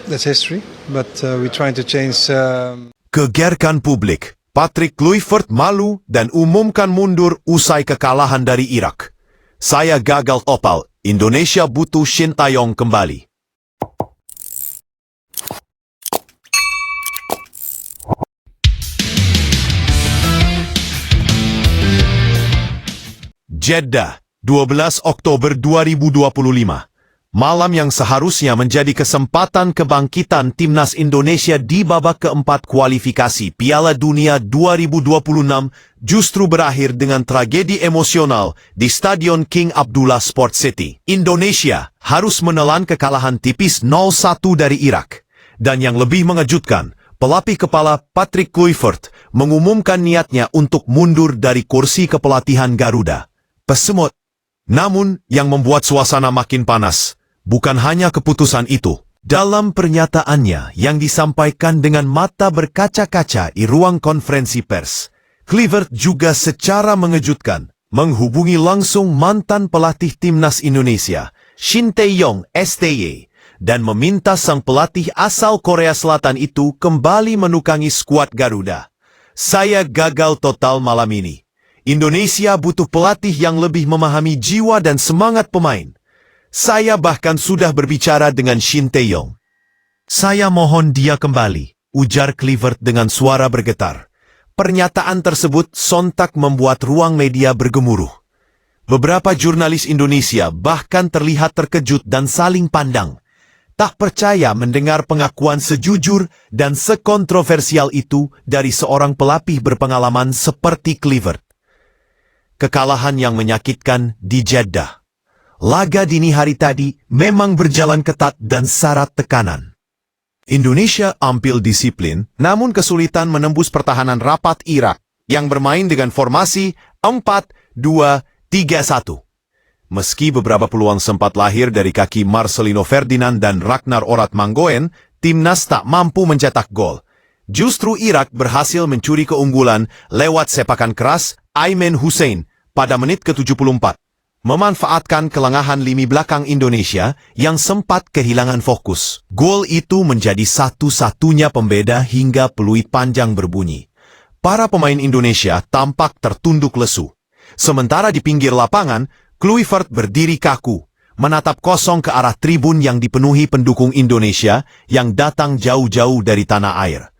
That's history, but we're trying to change. Gegerkan publik. Patrick Kluivert malu dan umumkan mundur usai kekalahan dari Irak. Saya gagal total. Indonesia butuh Shin Tae-yong kembali. Jeddah, 12 Oktober 2025. Malam yang seharusnya menjadi kesempatan kebangkitan timnas Indonesia di babak keempat kualifikasi Piala Dunia 2026 justru berakhir dengan tragedi emosional di Stadion King Abdullah Sport City. Indonesia harus menelan kekalahan tipis 0-1 dari Irak. Dan yang lebih mengejutkan, pelatih kepala Patrick Kluivert mengumumkan niatnya untuk mundur dari kursi kepelatihan Garuda. Pesemut. Namun, yang membuat suasana makin panas, bukan hanya keputusan itu. Dalam pernyataannya yang disampaikan dengan mata berkaca-kaca di ruang konferensi pers, Kluivert juga secara mengejutkan menghubungi langsung mantan pelatih timnas Indonesia, Shin Tae-yong STY, dan meminta sang pelatih asal Korea Selatan itu kembali menukangi skuad Garuda. Saya gagal total malam ini. Indonesia butuh pelatih yang lebih memahami jiwa dan semangat pemain. Saya bahkan sudah berbicara dengan Shin Tae-yong. Saya mohon dia kembali, ujar Kluivert dengan suara bergetar. Pernyataan tersebut sontak membuat ruang media bergemuruh. Beberapa jurnalis Indonesia bahkan terlihat terkejut dan saling pandang. Tak percaya mendengar pengakuan sejujur dan sekontroversial itu dari seorang pelatih berpengalaman seperti Kluivert. Kekalahan yang menyakitkan di Jeddah. Laga dini hari tadi memang berjalan ketat dan syarat tekanan. Indonesia ampil disiplin, namun kesulitan menembus pertahanan rapat Irak yang bermain dengan formasi 4-2-3-1. Meski beberapa peluang sempat lahir dari kaki Marcelino Ferdinand dan Ragnar Orat Manggoen, timnas tak mampu mencetak gol. Justru Irak berhasil mencuri keunggulan lewat sepakan keras Ayman Hussein pada menit ke-74, memanfaatkan kelengahan lini belakang Indonesia yang sempat kehilangan fokus. Gol itu menjadi satu-satunya pembeda hingga peluit panjang berbunyi. Para pemain Indonesia tampak tertunduk lesu. Sementara di pinggir lapangan, Kluivert berdiri kaku, menatap kosong ke arah tribun yang dipenuhi pendukung Indonesia yang datang jauh-jauh dari tanah air.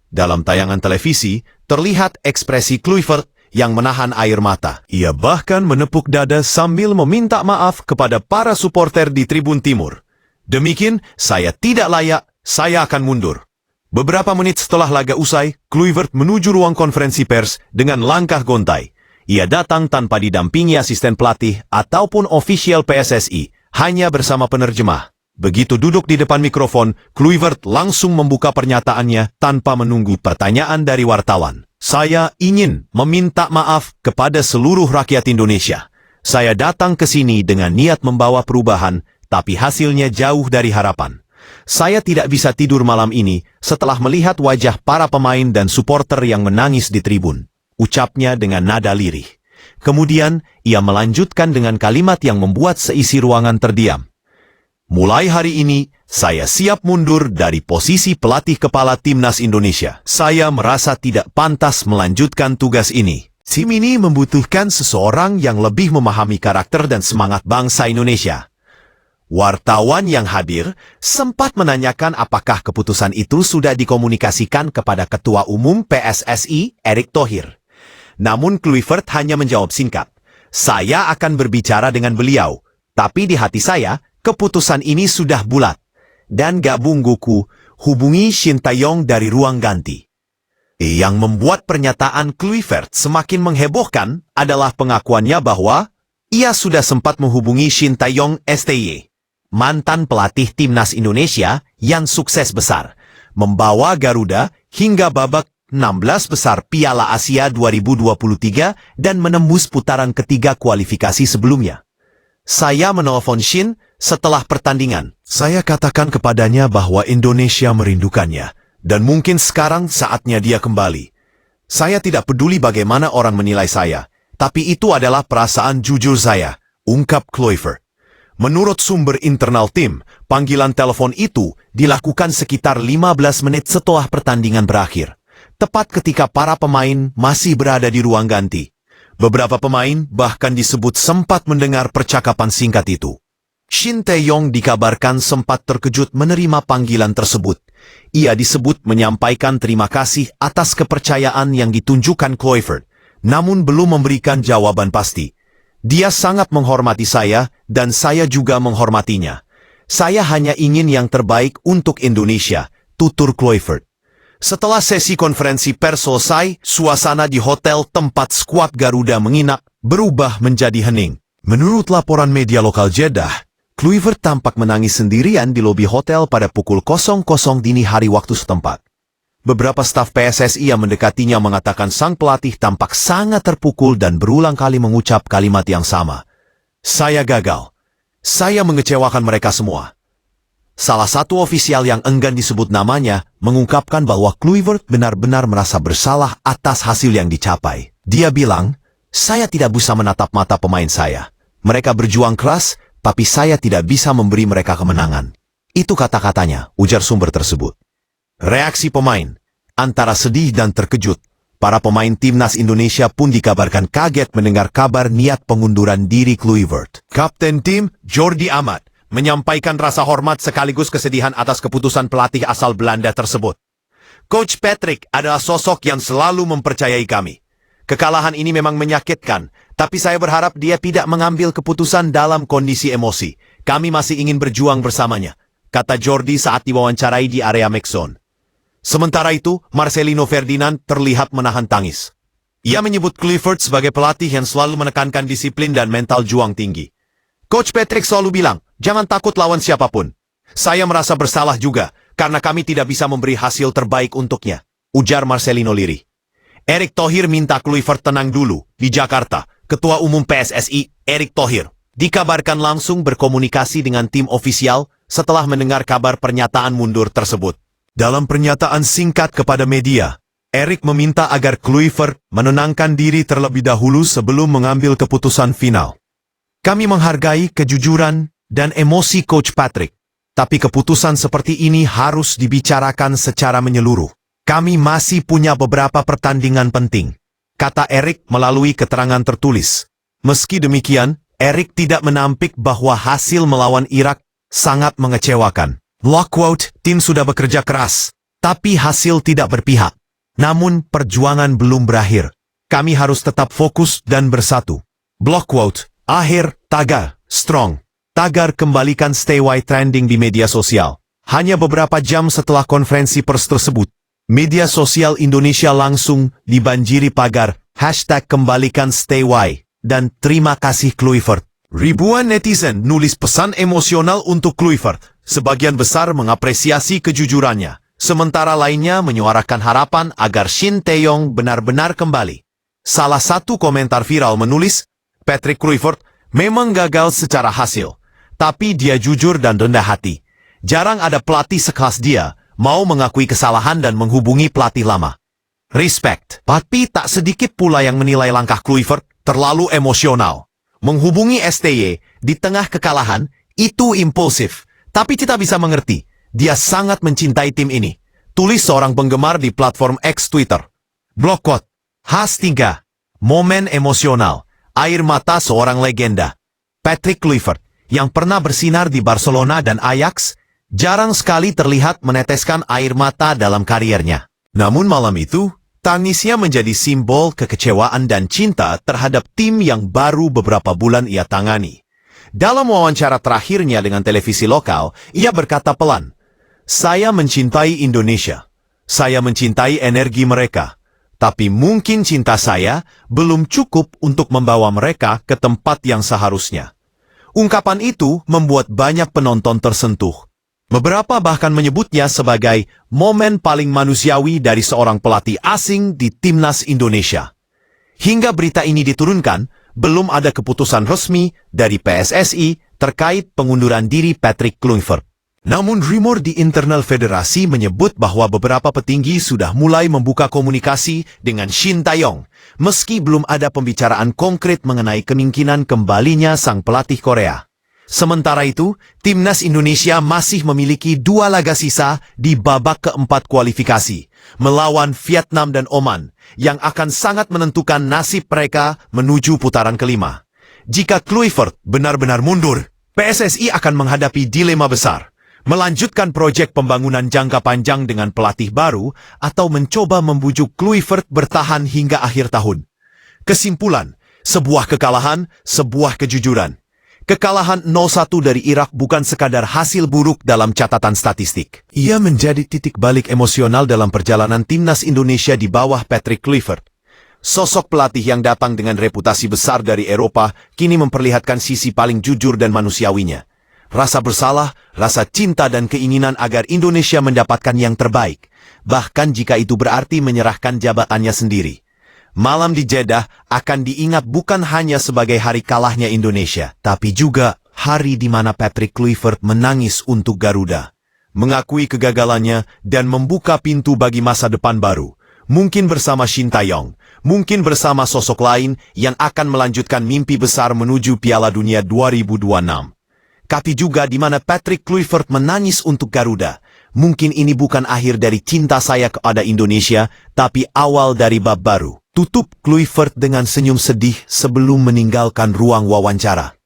Dalam tayangan televisi, terlihat ekspresi Kluivert yang menahan air mata. Ia bahkan menepuk dada sambil meminta maaf kepada para supporter di Tribun Timur. Demikian, saya tidak layak, saya akan mundur. Beberapa menit setelah laga usai, Kluivert menuju ruang konferensi pers dengan langkah gontai. Ia datang tanpa didampingi asisten pelatih ataupun ofisial PSSI, hanya bersama penerjemah. Begitu duduk di depan mikrofon, Kluivert langsung membuka pernyataannya tanpa menunggu pertanyaan dari wartawan. Saya ingin meminta maaf kepada seluruh rakyat Indonesia. Saya datang ke sini dengan niat membawa perubahan, tapi hasilnya jauh dari harapan. Saya tidak bisa tidur malam ini setelah melihat wajah para pemain dan supporter yang menangis di tribun, ucapnya dengan nada lirih. Kemudian, ia melanjutkan dengan kalimat yang membuat seisi ruangan terdiam. Mulai hari ini, saya siap mundur dari posisi pelatih kepala timnas Indonesia. Saya merasa tidak pantas melanjutkan tugas ini. Tim ini membutuhkan seseorang yang lebih memahami karakter dan semangat bangsa Indonesia. Wartawan yang hadir sempat menanyakan apakah keputusan itu sudah dikomunikasikan kepada Ketua Umum PSSI, Erick Thohir. Namun Kluivert hanya menjawab singkat, "Saya akan berbicara dengan beliau, tapi di hati saya, keputusan ini sudah bulat. Dan gabung Goku, hubungi Shin Tae-yong dari ruang ganti." Yang membuat pernyataan Kluivert semakin menghebohkan adalah pengakuannya bahwa ia sudah sempat menghubungi Shin Tae-yong STY, mantan pelatih timnas Indonesia yang sukses besar, membawa Garuda hingga babak 16 besar Piala Asia 2023 dan menembus putaran ketiga kualifikasi sebelumnya. Saya menelpon Shin setelah pertandingan. Saya katakan kepadanya bahwa Indonesia merindukannya, dan mungkin sekarang saatnya dia kembali. Saya tidak peduli bagaimana orang menilai saya, tapi itu adalah perasaan jujur saya, ungkap Kluivert. Menurut sumber internal tim, panggilan telepon itu dilakukan sekitar 15 menit setelah pertandingan berakhir, tepat ketika para pemain masih berada di ruang ganti. Beberapa pemain bahkan disebut sempat mendengar percakapan singkat itu. Shin Tae-yong dikabarkan sempat terkejut menerima panggilan tersebut. Ia disebut menyampaikan terima kasih atas kepercayaan yang ditunjukkan Kluivert, namun belum memberikan jawaban pasti. Dia sangat menghormati saya, dan saya juga menghormatinya. Saya hanya ingin yang terbaik untuk Indonesia, tutur Kluivert. Setelah sesi konferensi pers selesai, suasana di hotel tempat skuad Garuda menginap berubah menjadi hening. Menurut laporan media lokal Jeddah, Kluivert tampak menangis sendirian di lobi hotel pada pukul 00 dini hari waktu setempat. Beberapa staf PSSI yang mendekatinya mengatakan sang pelatih tampak sangat terpukul dan berulang kali mengucap kalimat yang sama. Saya gagal. Saya mengecewakan mereka semua. Salah satu ofisial yang enggan disebut namanya mengungkapkan bahwa Kluivert benar-benar merasa bersalah atas hasil yang dicapai. Dia bilang, saya tidak bisa menatap mata pemain saya. Mereka berjuang keras, tapi saya tidak bisa memberi mereka kemenangan. Itu kata-katanya, ujar sumber tersebut. Reaksi pemain, antara sedih dan terkejut. Para pemain timnas Indonesia pun dikabarkan kaget mendengar kabar niat pengunduran diri Kluivert. Kapten tim, Jordi Amat, menyampaikan rasa hormat sekaligus kesedihan atas keputusan pelatih asal Belanda tersebut. Coach Patrick adalah sosok yang selalu mempercayai kami. Kekalahan ini memang menyakitkan, tapi saya berharap dia tidak mengambil keputusan dalam kondisi emosi. Kami masih ingin berjuang bersamanya, kata Jordi saat diwawancarai di area mixzone. Sementara itu, Marcelino Ferdinand terlihat menahan tangis. Ia menyebut Kluivert sebagai pelatih yang selalu menekankan disiplin dan mental juang tinggi. Coach Patrick selalu bilang, jangan takut lawan siapapun. Saya merasa bersalah juga, karena kami tidak bisa memberi hasil terbaik untuknya, ujar Marcelino lirih. Erick Thohir minta Kluivert tenang dulu. Di Jakarta, Ketua Umum PSSI, Erick Thohir, dikabarkan langsung berkomunikasi dengan tim ofisial setelah mendengar kabar pernyataan mundur tersebut. Dalam pernyataan singkat kepada media, Erick meminta agar Kluivert menenangkan diri terlebih dahulu sebelum mengambil keputusan final. Kami menghargai kejujuran dan emosi Coach Patrick, tapi keputusan seperti ini harus dibicarakan secara menyeluruh. Kami masih punya beberapa pertandingan penting, kata Erick melalui keterangan tertulis. Meski demikian, Erick tidak menampik bahwa hasil melawan Irak sangat mengecewakan. Block quote, tim sudah bekerja keras, tapi hasil tidak berpihak. Namun perjuangan belum berakhir. Kami harus tetap fokus dan bersatu. Block quote, akhir, tagar, strong. Tagar kembalikan Stay White trending di media sosial. Hanya beberapa jam setelah konferensi pers tersebut, media sosial Indonesia langsung dibanjiri pagar #kembalikan Stay White dan terima kasih Kluivert. Ribuan netizen nulis pesan emosional untuk Kluivert. Sebagian besar mengapresiasi kejujurannya, sementara lainnya menyuarakan harapan agar Shin Tae-yong benar-benar kembali. Salah satu komentar viral menulis, Patrick Kluivert memang gagal secara hasil, tapi dia jujur dan rendah hati. Jarang ada pelatih sekelas dia mau mengakui kesalahan dan menghubungi pelatih lama. Respect. Tapi tak sedikit pula yang menilai langkah Kluivert terlalu emosional. Menghubungi STY di tengah kekalahan itu impulsif. Tapi kita bisa mengerti, dia sangat mencintai tim ini. Tulis seorang penggemar di platform X Twitter. Block quote, #3, momen emosional, air mata seorang legenda. Patrick Kluivert, yang pernah bersinar di Barcelona dan Ajax, jarang sekali terlihat meneteskan air mata dalam kariernya. Namun malam itu, tangisnya menjadi simbol kekecewaan dan cinta terhadap tim yang baru beberapa bulan ia tangani. Dalam wawancara terakhirnya dengan televisi lokal, ia berkata pelan, "Saya mencintai Indonesia. Saya mencintai energi mereka. Tapi mungkin cinta saya belum cukup untuk membawa mereka ke tempat yang seharusnya." Ungkapan itu membuat banyak penonton tersentuh. Beberapa bahkan menyebutnya sebagai momen paling manusiawi dari seorang pelatih asing di timnas Indonesia. Hingga berita ini diturunkan, belum ada keputusan resmi dari PSSI terkait pengunduran diri Patrick Kluivert. Namun rumor di internal federasi menyebut bahwa beberapa petinggi sudah mulai membuka komunikasi dengan Shin Tae-yong, meski belum ada pembicaraan konkret mengenai kemungkinan kembalinya sang pelatih Korea. Sementara itu, timnas Indonesia masih memiliki 2 laga sisa di babak keempat kualifikasi, melawan Vietnam dan Oman, yang akan sangat menentukan nasib mereka menuju putaran kelima. Jika Kluivert benar-benar mundur, PSSI akan menghadapi dilema besar, melanjutkan proyek pembangunan jangka panjang dengan pelatih baru atau mencoba membujuk Kluivert bertahan hingga akhir tahun. Kesimpulan, sebuah kekalahan, sebuah kejujuran. Kekalahan 0-1 dari Irak bukan sekadar hasil buruk dalam catatan statistik. Ia menjadi titik balik emosional dalam perjalanan timnas Indonesia di bawah Patrick Kluivert. Sosok pelatih yang datang dengan reputasi besar dari Eropa kini memperlihatkan sisi paling jujur dan manusiawinya. Rasa bersalah, rasa cinta dan keinginan agar Indonesia mendapatkan yang terbaik, bahkan jika itu berarti menyerahkan jabatannya sendiri. Malam di Jeddah akan diingat bukan hanya sebagai hari kalahnya Indonesia, tapi juga hari di mana Patrick Kluivert menangis untuk Garuda, mengakui kegagalannya dan membuka pintu bagi masa depan baru. Mungkin bersama Shin Tae-yong, mungkin bersama sosok lain yang akan melanjutkan mimpi besar menuju Piala Dunia 2026. Tapi juga di mana Patrick Kluivert menangis untuk Garuda. Mungkin ini bukan akhir dari cinta saya kepada Indonesia, tapi awal dari bab baru. Tutup Kluivert dengan senyum sedih sebelum meninggalkan ruang wawancara.